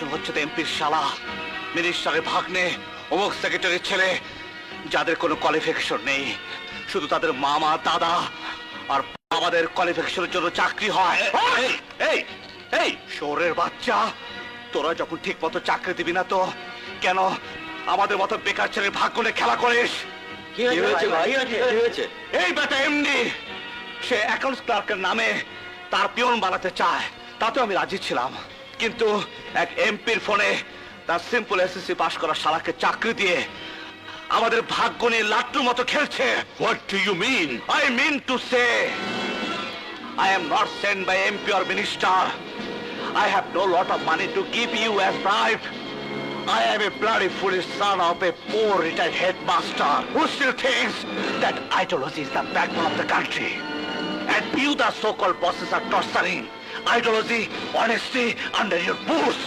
Qualification হচ্ছে তো এমপির শালা, মিনিস্টারের ভাগ্নে, অমুক সেক্রেটারির ছেলে, যাদের কোনো কোয়ালিফিকেশন নেই, শুধু তাদের মামা দাদা আর আমাদের কোয়ালিফিকেশনের জন্য চাকরি হয়। এই এই শহরের বাচ্চা, তোরা যখন ঠিক মতো চাকরি দিবি না তো কেন আমাদের মতো বেকার ছেলের ভাগ্য নিয়ে খেলা করিস? এই বেটা এমডি, সে অ্যাকাউন্টস ক্লার্কের নামে তার পিয়ন বানাতে চায়, তাতেও আমি রাজি ছিলাম, কিন্তু এক এমপির ফোনে তার সিম্পল এসএসসি পাস করা শালাকে চাকরি দিয়ে আমাদের ভাগ্য নিয়ে লাট্টুর মতো খেলছে। What do you mean? I mean to say, I am not sent by MP or minister. I have no lot of money to give you as bribe. I am a bloody foolish son of a poor retired headmaster who still thinks that ideology is the backbone of the country. And you, the so-called bosses, are torturing ideology, honesty under your boots.